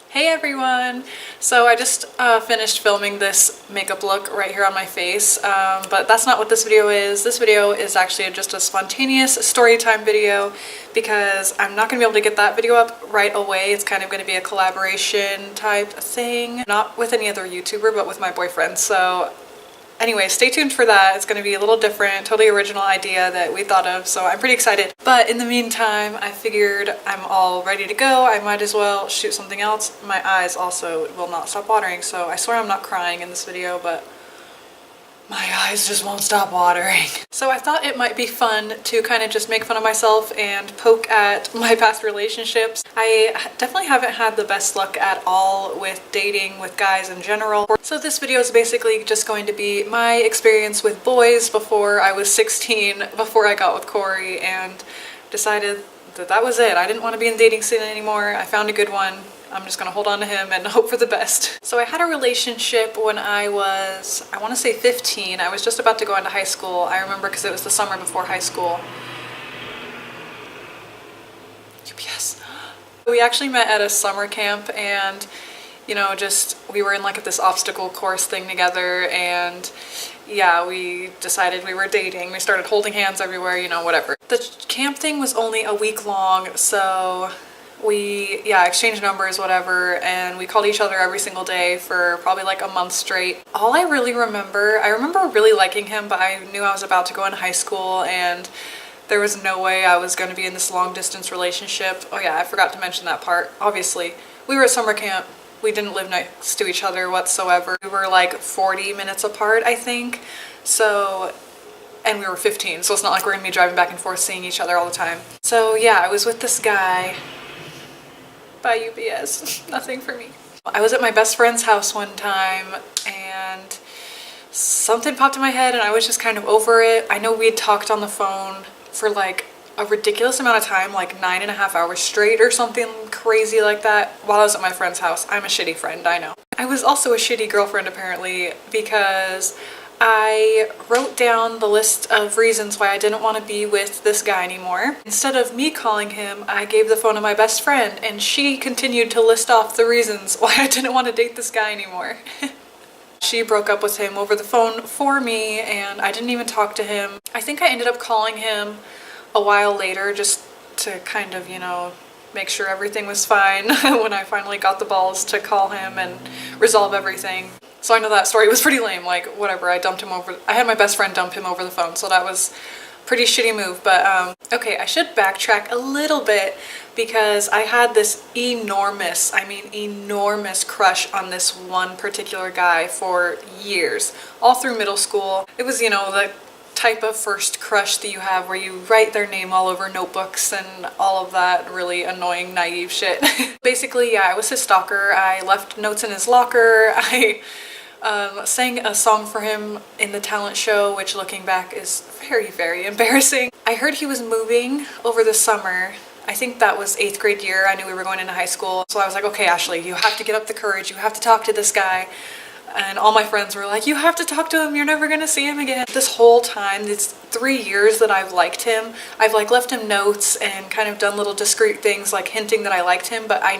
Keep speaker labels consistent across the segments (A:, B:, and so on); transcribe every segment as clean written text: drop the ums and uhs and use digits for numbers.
A: Hey everyone! So I just finished filming this makeup look right here on my face, but that's not what this video is. This video is actually just a spontaneous story time video because I'm not going to be able to get that video up right away. It's kind of going to be a collaboration type thing, not with any other YouTuber, but with my boyfriend. So anyway, stay tuned for that. It's going to be a little different, totally original idea that we thought of, so I'm pretty excited. But in the meantime, I figured I'm all ready to go. I might as well shoot something else. My eyes also will not stop watering, so I swear I'm not crying in this video, but my eyes just won't stop watering. So I thought it might be fun to kind of just make fun of myself and poke at my past relationships. I definitely haven't had the best luck at all with dating with guys in general. So this video is basically just going to be my experience with boys before I was 16, before I got with Cory, and decided that that was it. I didn't want to be in the dating scene anymore. I found a good one. I'm just gonna hold on to him and hope for the best. So I had a relationship when I was, I want to say 15. I was just about to go into high school. I remember because it was the summer before high school. UPS. We actually met at a summer camp, and you know, just we were in like this obstacle course thing together, and yeah, we decided we were dating. We started holding hands everywhere, you know, whatever. The camp thing was only a week long, so we exchanged numbers, whatever, and we called each other every single day for probably like a month straight. All I really remember, I remember really liking him, but I knew I was about to go into high school and there was no way I was going to be in this long distance relationship. Oh yeah, I forgot to mention that part. Obviously, we were at summer camp. We didn't live next to each other whatsoever. We were like 40 minutes apart, I think. So, and we were 15, so it's not like we're gonna be driving back and forth seeing each other all the time. So yeah, I was with this guy. By UPS. Nothing for me. I was at my best friend's house one time and something popped in my head and I was just kind of over it. I know we had talked on the phone for like a ridiculous amount of time, like 9.5 hours straight or something crazy like that while I was at my friend's house. I'm a shitty friend, I know. I was also a shitty girlfriend apparently because I wrote down the list of reasons why I didn't want to be with this guy anymore. Instead of me calling him, I gave the phone to my best friend and she continued to list off the reasons why I didn't want to date this guy anymore. She broke up with him over the phone for me and I didn't even talk to him. I think I ended up calling him a while later just to kind of, you know, make sure everything was fine when I finally got the balls to call him and resolve everything. So I know that story was pretty lame, like whatever, I dumped him over, I had my best friend dump him over the phone, so that was a pretty shitty move, but okay, I should backtrack a little bit because I had this enormous, I mean enormous crush on this one particular guy for years, all through middle school. It was, you know, the type of first crush that you have where you write their name all over notebooks and all of that really annoying naive shit. Basically, yeah, I was his stalker. I left notes in his locker. I sang a song for him in the talent show, which looking back is very, very embarrassing. I heard he was moving over the summer. I think that was 8th grade year. I knew we were going into high school. So I was like, okay, Ashley, you have to get up the courage. You have to talk to this guy. And all my friends were like, you have to talk to him, you're never gonna see him again. This whole time, these 3 years that I've liked him, I've like left him notes and kind of done little discreet things like hinting that I liked him, but I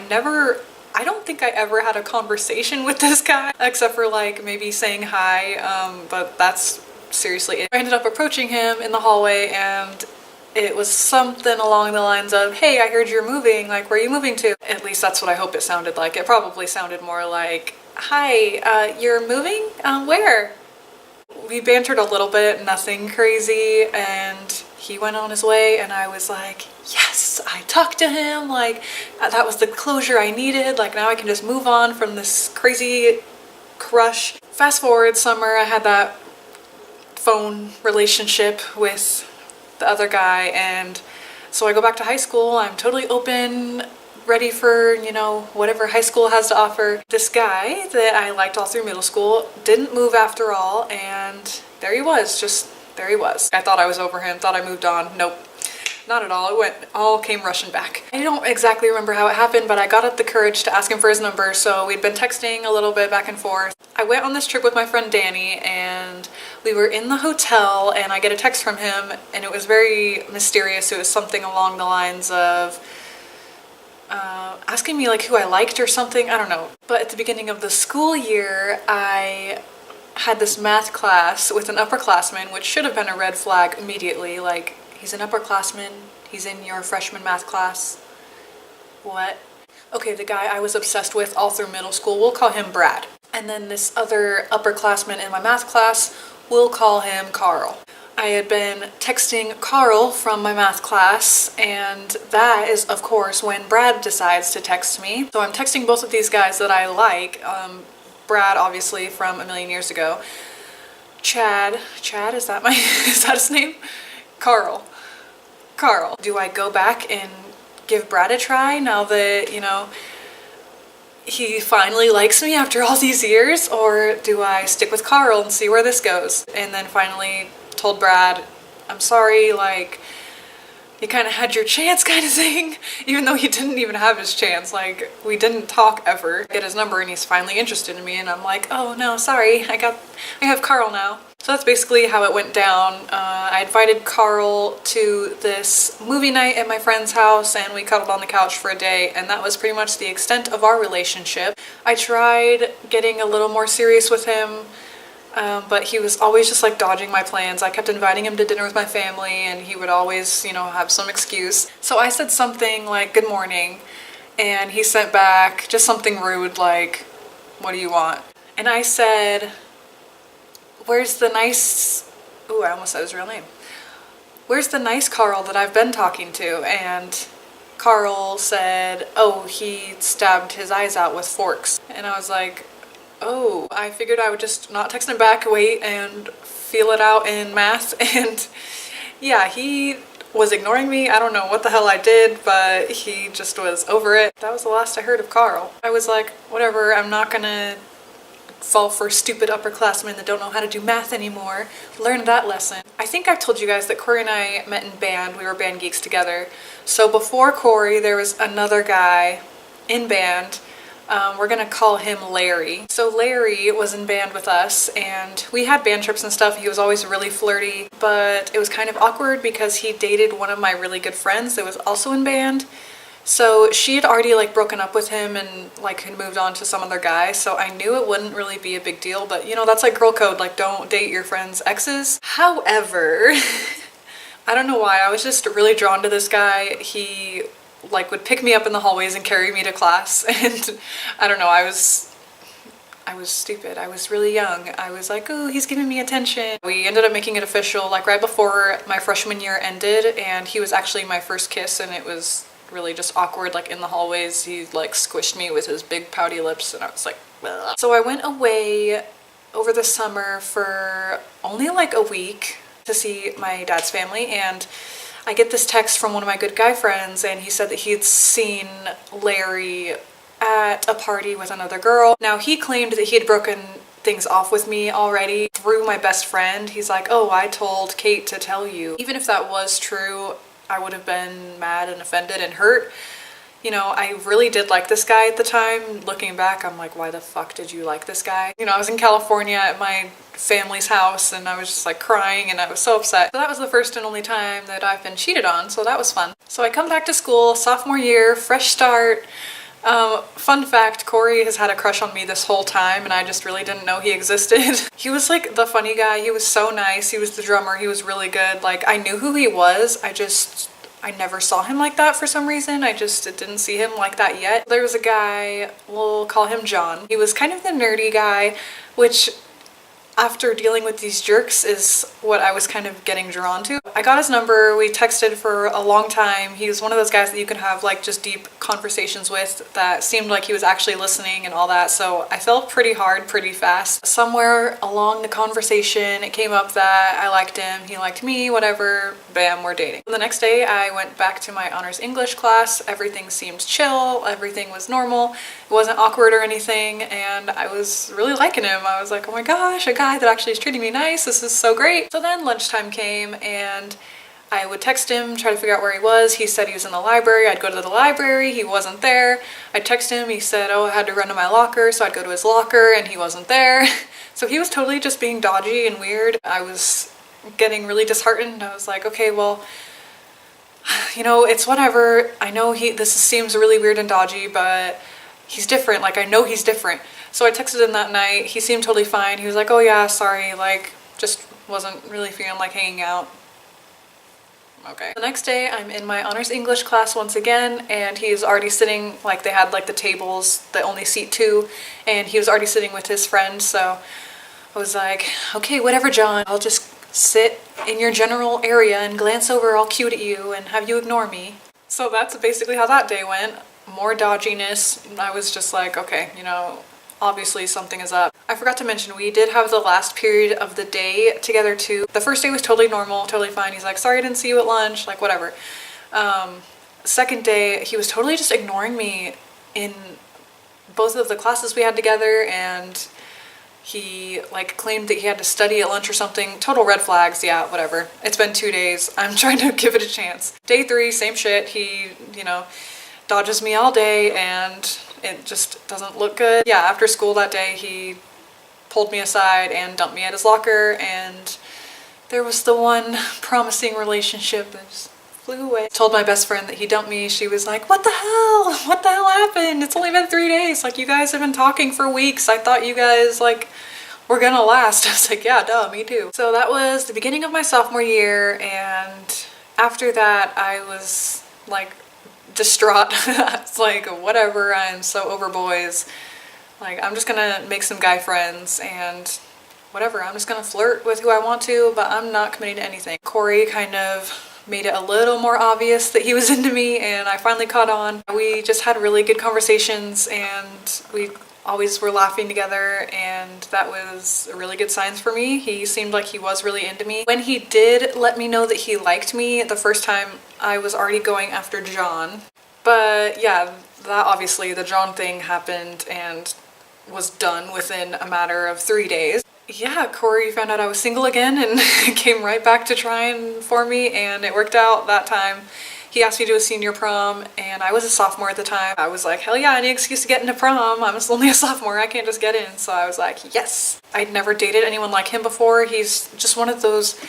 A: don't think I ever had a conversation with this guy, except for like maybe saying hi, but that's seriously it. I ended up approaching him in the hallway and it was something along the lines of, hey, I heard you're moving, like where are you moving to? At least that's what I hope it sounded like. It probably sounded more like, hi, you're moving? Where? We bantered a little bit, nothing crazy, and he went on his way and I was like, yes, I talked to him, like that was the closure I needed, like now I can just move on from this crazy crush. Fast forward summer, I had that phone relationship with the other guy, and so I go back to high school, I'm totally open, ready for, you know, whatever high school has to offer. This guy that I liked all through middle school didn't move after all, and there he was, just there he was. I thought I was over him, thought I moved on. Nope, not at all. All came rushing back. I don't exactly remember how it happened, but I got up the courage to ask him for his number, so we'd been texting a little bit back and forth. I went on this trip with my friend Danny and we were in the hotel and I get a text from him and it was very mysterious. It was something along the lines of, asking me like who I liked or something, I don't know. But at the beginning of the school year, I had this math class with an upperclassman, which should have been a red flag immediately. Like, he's an upperclassman, he's in your freshman math class. What? Okay, the guy I was obsessed with all through middle school, we'll call him Brad. And then this other upperclassman in my math class, we'll call him Carl. I had been texting Carl from my math class, and that is, of course, when Brad decides to text me. So I'm texting both of these guys that I like. Brad, obviously, from a million years ago. Chad, is that is that his name? Carl. Do I go back and give Brad a try now that, you know, he finally likes me after all these years? Or do I stick with Carl and see where this goes? And then finally told Brad, I'm sorry, like, you kind of had your chance kind of thing, even though he didn't even have his chance. Like, we didn't talk ever. I get his number and he's finally interested in me, and I'm like, oh no, sorry, I have Carl now. So that's basically how it went down. I invited Carl to this movie night at my friend's house, and we cuddled on the couch for a day, and that was pretty much the extent of our relationship. I tried getting a little more serious with him, but he was always just like dodging my plans. I kept inviting him to dinner with my family, and he would always, you know, have some excuse. So I said something like, good morning, and he sent back just something rude like, what do you want? And I said, where's the nice, ooh, I almost said his real name. Where's the nice Carl that I've been talking to? And Carl said, oh, he stabbed his eyes out with forks. And I was like, oh, I figured I would just not text him back, wait, and feel it out in math. And yeah, he was ignoring me. I don't know what the hell I did, but he just was over it. That was the last I heard of Carl. I was like, whatever, I'm not gonna fall for stupid upperclassmen that don't know how to do math anymore. Learn that lesson. I think I've told you guys that Cory and I met in band. We were band geeks together. So before Cory, there was another guy in band. We're gonna call him Larry. So Larry was in band with us, and we had band trips and stuff. He was always really flirty, but it was kind of awkward because he dated one of my really good friends that was also in band. So she had already like broken up with him and like had moved on to some other guy, so I knew it wouldn't really be a big deal, but you know, that's like girl code, like don't date your friend's exes. However, I don't know why, I was just really drawn to this guy. He like would pick me up in the hallways and carry me to class, and I don't know, I was stupid. I was really young. I was like, oh, he's giving me attention. We ended up making it official like right before my freshman year ended, and he was actually my first kiss, and it was really just awkward, like in the hallways. He like squished me with his big pouty lips, and I was like, ugh. So I went away over the summer for only like a week to see my dad's family, and I get this text from one of my good guy friends, and he said that he had seen Larry at a party with another girl. Now he claimed that he had broken things off with me already through my best friend. He's like, oh, I told Kate to tell you. Even if that was true, I would have been mad and offended and hurt. You know, I really did like this guy at the time. Looking back, I'm like, why the fuck did you like this guy? You know, I was in California at my family's house, and I was just like crying, and I was so upset. So that was the first and only time that I've been cheated on, so that was fun. So I come back to school, sophomore year, fresh start. Fun fact, Cory has had a crush on me this whole time, and I just really didn't know he existed. He was like the funny guy. He was so nice. He was the drummer. He was really good. Like, I knew who he was. I never saw him like that for some reason. I just didn't see him like that yet. There was a guy, we'll call him John. He was kind of the nerdy guy, which after dealing with these jerks is what I was kind of getting drawn to. I got his number, we texted for a long time. He was one of those guys that you can have like just deep conversations with that seemed like he was actually listening and all that, so I fell pretty hard pretty fast. Somewhere along the conversation it came up that I liked him, he liked me, whatever, bam, we're dating. The next day I went back to my honors English class, everything seemed chill, everything was normal, it wasn't awkward or anything, and I was really liking him. I was like, oh my gosh, a guy that actually is treating me nice, this is so great. So then lunchtime came, and I would text him, try to figure out where he was. He said he was in the library. I'd go to the library, he wasn't there. I'd text him, he said, oh, I had to run to my locker, so I'd go to his locker, and he wasn't there. So he was totally just being dodgy and weird. I was getting really disheartened. I was like, okay, well, you know, it's whatever. I know this seems really weird and dodgy, but he's different. Like, I know he's different. So I texted him that night. He seemed totally fine. He was like, oh yeah, sorry, like, just wasn't really feeling like hanging out. Okay. The next day, I'm in my honors English class once again, and he's already sitting, like, they had like the tables that only seat 2, and he was already sitting with his friend, so I was like, okay, whatever, John, I'll just sit in your general area and glance over all cute at you and have you ignore me. So that's basically how that day went. More dodginess. I was just like, okay, you know, obviously something is up. I forgot to mention, we did have the last period of the day together too. The first day was totally normal, totally fine. He's like, sorry I didn't see you at lunch, like whatever. Second day, he was totally just ignoring me in both of the classes we had together, and he like claimed that he had to study at lunch or something. Total red flags, yeah, whatever. It's been 2 days. I'm trying to give it a chance. Day 3, same shit. He, you know, dodges me all day and it just doesn't look good. Yeah, after school that day, he pulled me aside and dumped me at his locker, and there was the one promising relationship that just flew away. Told my best friend that he dumped me. She was like, what the hell? What the hell happened? It's only been 3 days. Like, you guys have been talking for weeks. I thought you guys, like, were gonna last. I was like, yeah, duh, me too. So that was the beginning of my sophomore year, and after that, I was, like, distraught. It's like, whatever, I'm so over boys. Like, I'm just gonna make some guy friends and whatever, I'm just gonna flirt with who I want to, but I'm not committing to anything. Cory kind of made it a little more obvious that he was into me, and I finally caught on. We just had really good conversations, and we always were laughing together, and that was really good signs for me. He seemed like he was really into me. When he did let me know that he liked me the first time, I was already going after John. But yeah, that obviously, the John thing happened and was done within a matter of 3 days. Yeah, Cory found out I was single again and came right back to trying for me, and it worked out that time. He asked me to do a senior prom, and I was a sophomore at the time. I was like, hell yeah, any excuse to get into prom. I'm only a sophomore, I can't just get in. So I was like, yes. I'd never dated anyone like him before. He's just one of those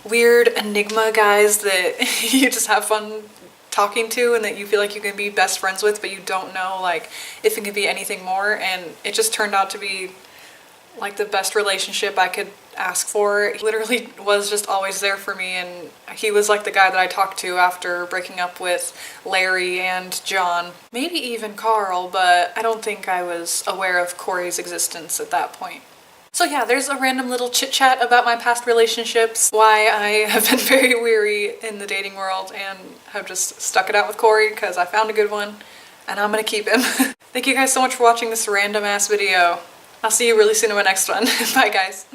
A: weird enigma guys that you just have fun talking to, and that you feel like you can be best friends with, but you don't know, like, if it can be anything more. And it just turned out to be like the best relationship I could ask for. He literally was just always there for me, and he was like the guy that I talked to after breaking up with Larry and John. Maybe even Carl, but I don't think I was aware of Cory's existence at that point. So yeah, there's a random little chit chat about my past relationships, why I have been very weary in the dating world and have just stuck it out with Cory because I found a good one and I'm gonna keep him. Thank you guys so much for watching this random ass video. I'll see you really soon in my next one. Bye guys.